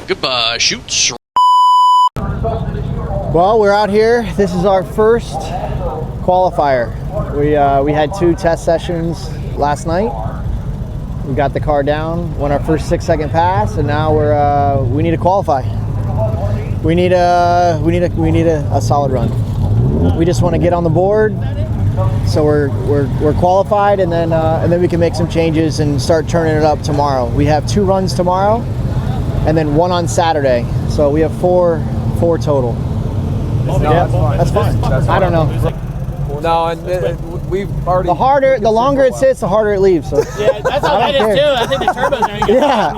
Goodbye, shoots. Well, we're out here. This is our first qualifier. We had 2 test sessions last night. We got the car down, won our first 6-second pass, and now we need to qualify. We need a solid run. We just want to get on the board, so we're qualified, and then we can make some changes and start turning it up tomorrow. We have 2 runs tomorrow, and then 1 on Saturday. So we have 4 total. No, that's fine. I don't know. No, and we've already. The longer it sits, the harder it leaves. So yeah, that's how that is too. I think the turbos are gonna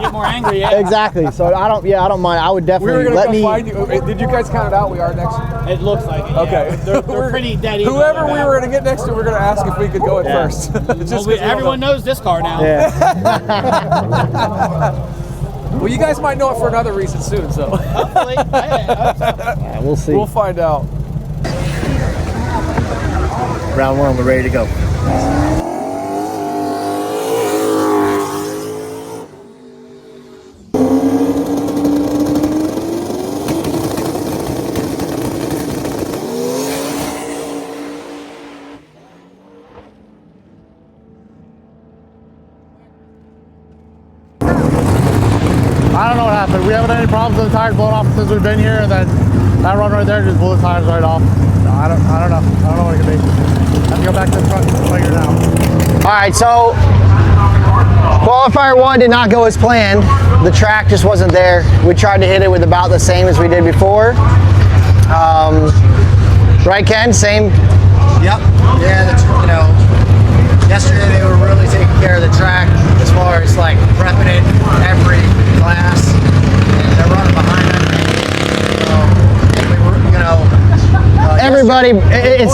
get more angry. Yeah. Exactly. So I don't mind. I would definitely let me. Find you. Did you guys count it out? We are next. It looks like it. Okay. Yeah. They're pretty dead even. Whoever we were gonna get next to, we're gonna ask if we could go at first. Just everyone knows this car now. Yeah. Well, you guys might know it for another reason soon, so. Hopefully. Yeah, we'll see. We'll find out. Round 1, we're ready to go. I don't know what happened. We haven't had any problems with the tires blowing off since we've been here, and then that run right there just blew the tires right off. So I don't know. I don't know what it could be. I have to go back to the truck and figure it out. All right, so qualifier 1 did not go as planned. The track just wasn't there. We tried to hit it with about the same as we did before. Right, Ken? Same? Yep. Yeah, yesterday they were really taking care of the track as far as like prepping it every class. And they're running behind that. So we were, everybody,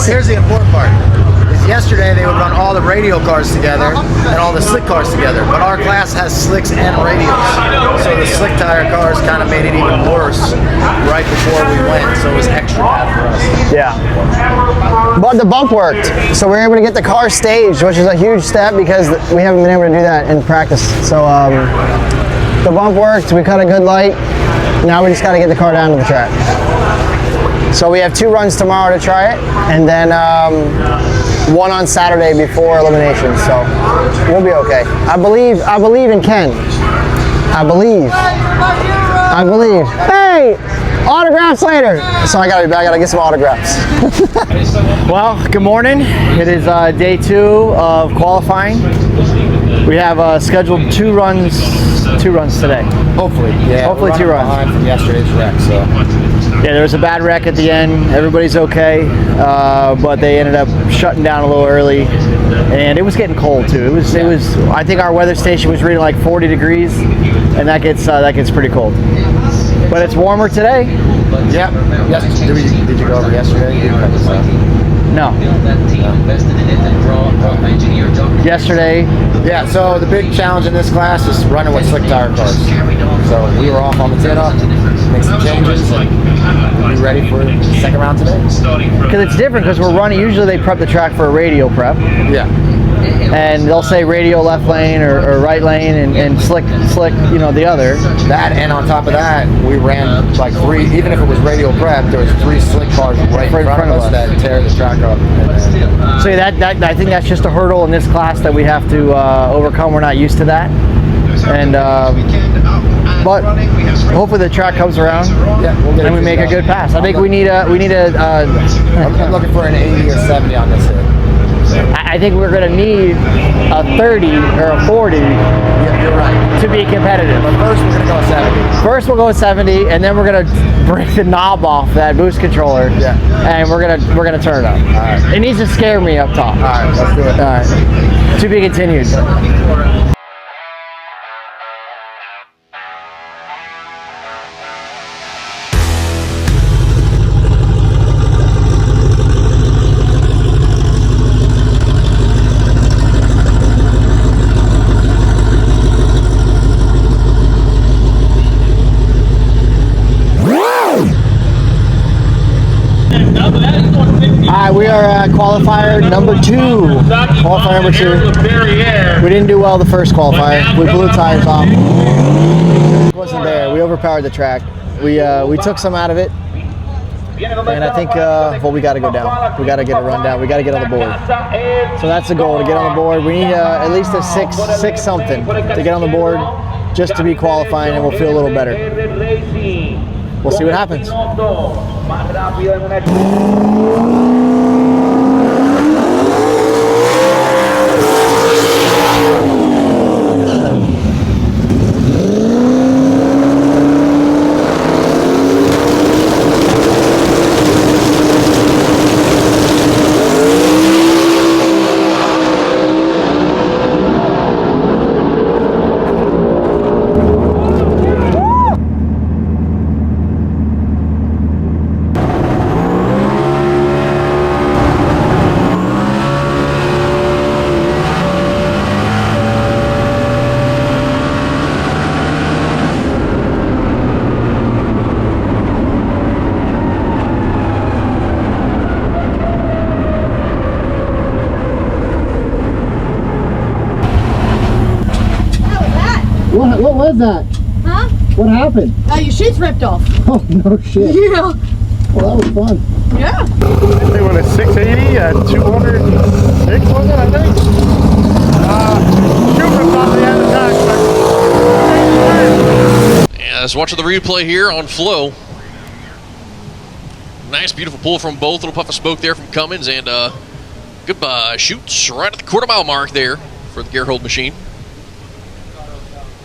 here's the important part. Yesterday they would run all the radial cars together and all the slick cars together, but our class has slicks and radials, so the slick tire cars kind of made it even worse right before we went, so it was extra bad for us. Yeah, but the bump worked, so we were able to get the car staged, which is a huge step because we haven't been able to do that in practice. So the bump worked, we cut a good light, now we just got to get the car down to the track. So we have 2 runs tomorrow to try it, and then 1 on Saturday before eliminations. So we'll be okay. I believe in Ken. I believe. Hey, autographs later. So I gotta get some autographs. Well, good morning. It is day 2 of qualifying. We have scheduled 2 runs today. Hopefully, yeah. Hopefully 2 runs. Behind from yesterday's wreck, so. Yeah, there was a bad wreck at the end. Everybody's okay, but they ended up shutting down a little early, and it was getting cold too. It was. I think our weather station was reading like 40 degrees, and that gets pretty cold. But it's warmer today. Yep. Yes. Did you go over yesterday? No. Yesterday. Yeah, so the big challenge in this class is running with slick tire cars. So we were off on the tip-up, make some changes, and we'll be ready for the second round today. Because it's different, because we're running, usually they prep the track for a radial prep. Yeah. And they'll say radial left lane or right lane and slick, the other. That, and on top of that, we ran like 3, even if it was radial prep, there was 3 slick cars right in front of us that tear the track up. So I think that's just a hurdle in this class that we have to overcome. We're not used to that. And but hopefully the track comes around, and we make a good pass. I think we need a. I'm looking for an 80 or 70 on this hit. I think we're going to need a 30 or a 40 You're right. to be competitive. But first we're going to go with 70. First we'll go with 70, and then we're going to break the knob off that boost controller, and we're gonna turn it up. All right. It needs to scare me up top. All right, let's do it. All right. To be continued. We are qualifier number 2. Qualifier number 2. We didn't do well the first qualifier. We blew tires off. It wasn't there. We overpowered the track. We took some out of it. And I think, well, we got to go down. We got to get a run down. We got to get on the board. So that's the goal, to get on the board. We need at least a six something to get on the board just to be qualifying, and we'll feel a little better. We'll see what happens. What was that? Huh? What happened? Your shoe's ripped off. Oh, no shit. Yeah. Well, that was fun. Yeah. I think when it's 680 at 206, was it, I think? Shoot ripped off the end of the track. Yeah, let's watch the replay here on flow. Nice, beautiful pull from both. Little puff of smoke there from Cummins, and goodbye shoots right at the quarter-mile mark there for the Gerlhold machine.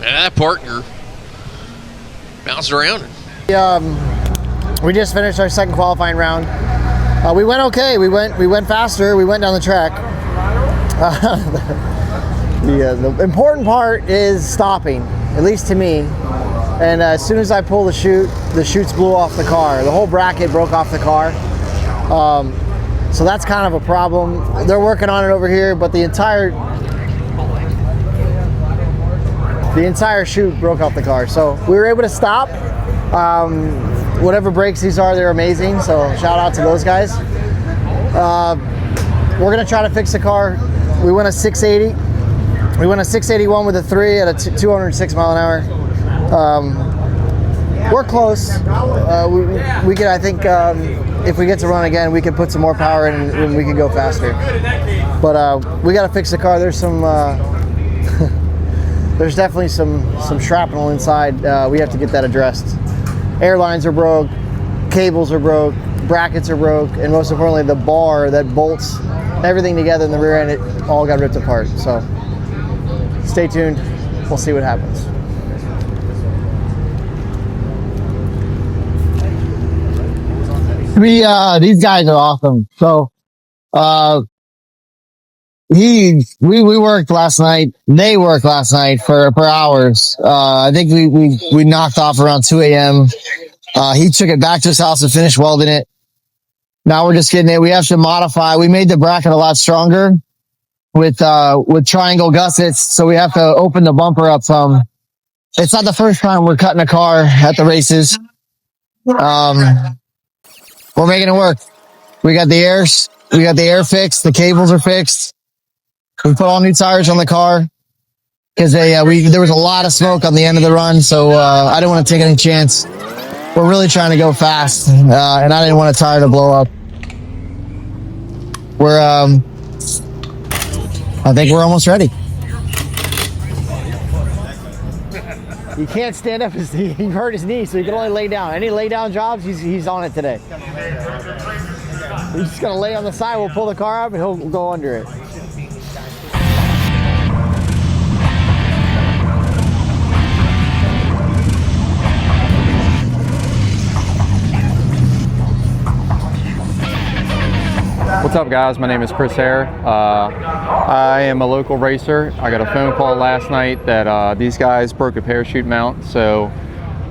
And that partner bounced around. We just finished our second qualifying round. We went okay. We went faster. We went down the track. The important part is stopping, at least to me. And as soon as I pull the chutes blew off the car. The whole bracket broke off the car. So that's kind of a problem. They're working on it over here, but the entire chute broke off the car. So we were able to stop. Whatever brakes these are, they're amazing. So shout out to those guys. We're gonna try to fix the car. We went a 680. We went a 681 with a 3 at a 206 mile an hour. We're close. We could, I think, if we get to run again, we could put some more power in and we could go faster. But we got to fix the car. There's some, there's definitely some shrapnel inside. We have to get that addressed. Airlines are broke, cables are broke, brackets are broke, and most importantly, the bar that bolts everything together in the rear end, it all got ripped apart. So stay tuned. We'll see what happens. These guys are awesome. So, we worked last night. They worked last night for hours. I think we knocked off around 2 a.m. He took it back to his house and finished welding it. Now we're just getting it. We have to modify. We made the bracket a lot stronger with triangle gussets. So we have to open the bumper up some. It's not the first time we're cutting a car at the races. We're making it work. We got the air fixed. The cables are fixed. We put all new tires on the car because there was a lot of smoke on the end of the run. So, I didn't want to take any chance. We're really trying to go fast. And I didn't want a tire to blow up. I think we're almost ready. He can't stand up. He hurt his knee, so he can only lay down. Any lay down jobs, he's on it today. He's just gonna lay on the side. We'll pull the car up and he'll go under it. What's up, guys? My name is Chris Hare. I am a local racer. I got a phone call last night that these guys broke a parachute mount, so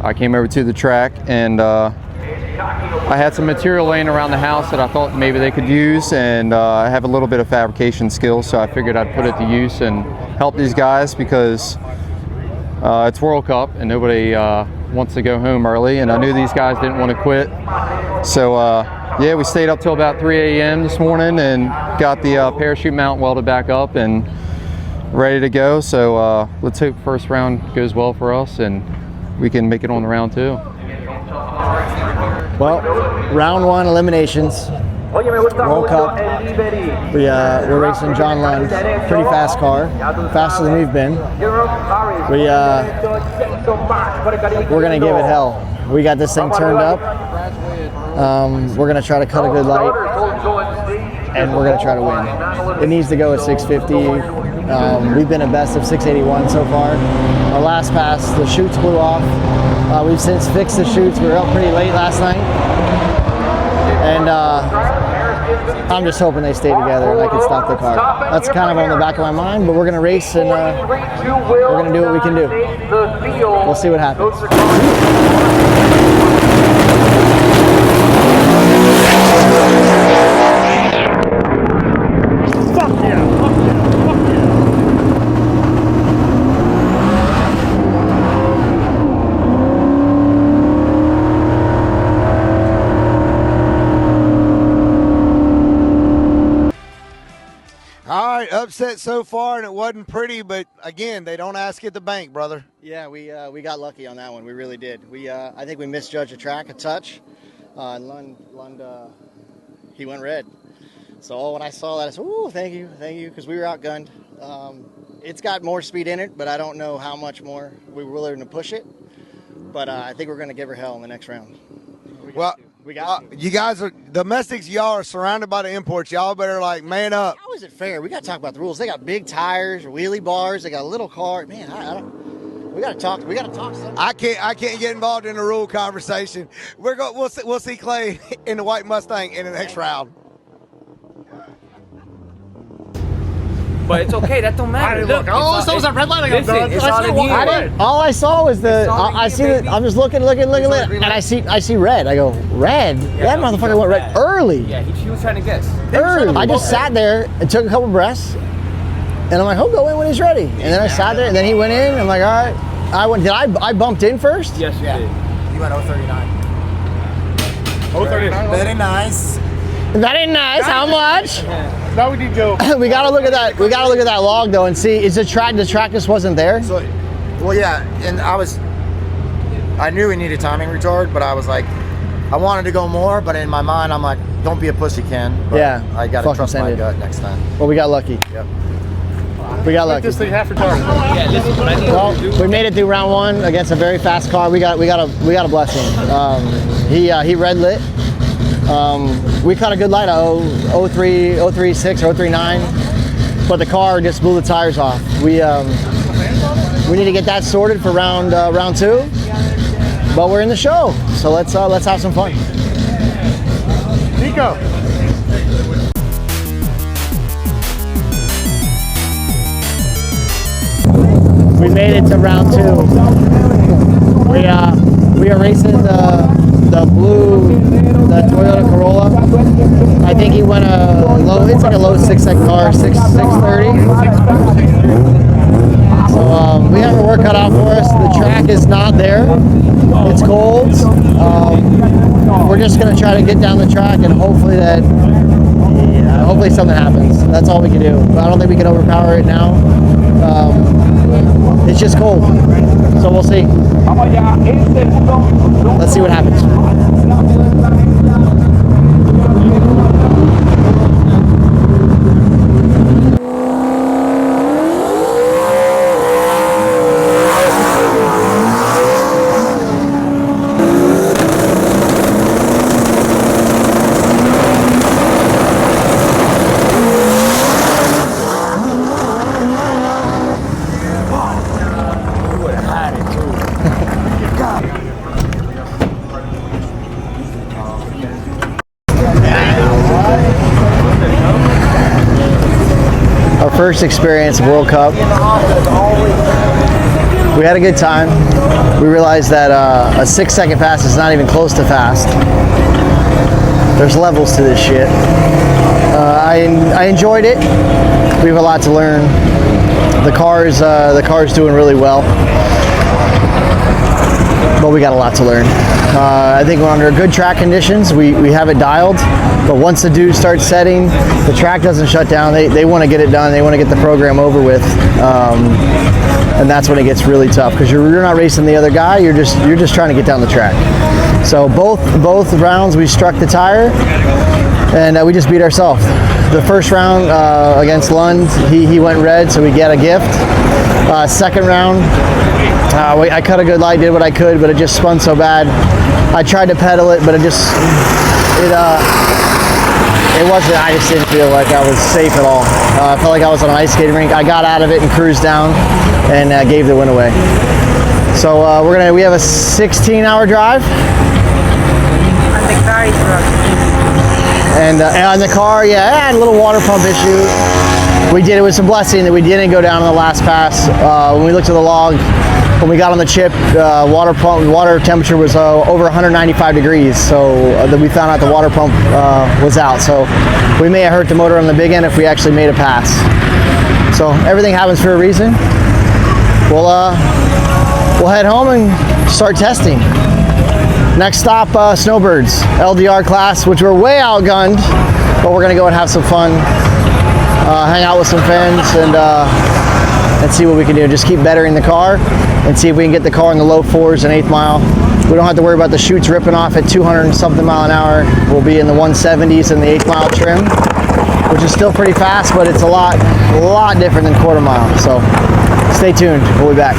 I came over to the track and I had some material laying around the house that I thought maybe they could use, and I have a little bit of fabrication skills, so I figured I'd put it to use and help these guys because it's World Cup and nobody wants to go home early, and I knew these guys didn't want to quit. So yeah, we stayed up till about 3 a.m. this morning and got the parachute mount welded back up, and ready to go. So let's hope first round goes well for us and we can make it on the round 2. Well, round 1 eliminations. World Cup. We're racing John Lund. Pretty fast car, faster than we've been. We're gonna give it hell. We got this thing turned up. We're gonna try to cut a good light, and we're gonna try to win. It needs to go at 650. We've been a best of 681 so far. Our last pass, the chutes blew off. We've since fixed the chutes. We were up pretty late last night, and I'm just hoping they stay together and I can stop the car. That's kind of on the back of my mind, but we're gonna race and we're gonna do what we can do. We'll see what happens. Upset so far, and it wasn't pretty, but again, they don't ask at the bank, brother. Yeah, we got lucky on that one. We really did. I think we misjudged the track a touch. And Lund, he went red. So when I saw that, I said, "Ooh, thank you," because we were outgunned. It's got more speed in it, but I don't know how much more we were willing to push it. But I think we're going to give her hell in the next round. We got you guys are domestics. Y'all are surrounded by the imports. Y'all better man up. How is it fair? We got to talk about the rules. They got big tires, wheelie bars. They got a little car. Man, I don't. We got to talk. We got to talk. Something. I can't get involved in the rule conversation. We'll see Clay in the white Mustang in the next round. But it's okay. That don't matter. Look, oh, so was that red light. All I saw was I see it. I'm just looking, and I see red. I go, red? That motherfucker went red early. Yeah, he was trying to guess. Early. I just sat there and took a couple breaths, and I'm like, he'll go in when he's ready. And then I sat there, and then he went in. I'm like, all right. I went. I bumped in first? Yes, you did. You went 039. 039. Very nice. Very nice. How much? Now we need Joe. We gotta look at that. We gotta look at that log though and see. Is the track just wasn't there? So, well, yeah, and I knew we needed timing retard, but I was like, I wanted to go more, but in my mind, I'm like, don't be a pussy, Ken. But yeah. I gotta trust my gut next time. Well, we got lucky. Yep. We got lucky. This thing half retarded. Yeah, listen, what I need Well, to do. we made it through round 1 against a very fast car. We got a blessing. He red lit. We caught a good light of 036 or 039, but the car just blew the tires off. We need to get that sorted for round 2, but we're in the show, so let's have some fun. Nico. We made it to round 2. We are racing the Toyota Corolla. I think he went it's like a low 6-second car, 630. So we have our work cut out for us. The track is not there. It's cold. We're just gonna try to get down the track and hopefully something happens. That's all we can do. But I don't think we can overpower it now. It's just cold. So we'll see. Let's see what happens. First experience of World Cup. We had a good time. We realized that a 6-second pass is not even close to fast. There's levels to this shit. I enjoyed it. We have a lot to learn. The car's doing really well. but we got a lot to learn. I think when under good track conditions, we have it dialed, but once the dude starts setting, the track doesn't shut down. They want to get it done. They want to get the program over with, and that's when it gets really tough because you're not racing the other guy. You're just trying to get down the track. So both rounds we struck the tire, and we just beat ourselves. The first round against Lund, he went red, so we get a gift. Second round, I cut a good light, did what I could, but it just spun so bad. I tried to pedal it, but it wasn't. I just didn't feel like I was safe at all. I felt like I was on an ice skating rink. I got out of it and cruised down, and gave the win away. So we have a 16-hour drive. And on the car, I had a little water pump issue. It was a blessing that we didn't go down on the last pass. When we looked at the log, when we got on the chip, water temperature was over 195 degrees. So we found out the water pump was out. So we may have hurt the motor on the big end if we actually made a pass. So everything happens for a reason. We'll head home and start testing. Next stop, Snowbirds, LDR class, which we're way outgunned, but we're gonna go and have some fun, hang out with some fans, and see what we can do. Just keep bettering the car and see if we can get the car in the low 4s and 8th mile. We don't have to worry about the chutes ripping off at 200 and something mile an hour. We'll be in the 170s in the 8th mile trim, which is still pretty fast, but it's a lot different than quarter mile. So stay tuned, we'll be back.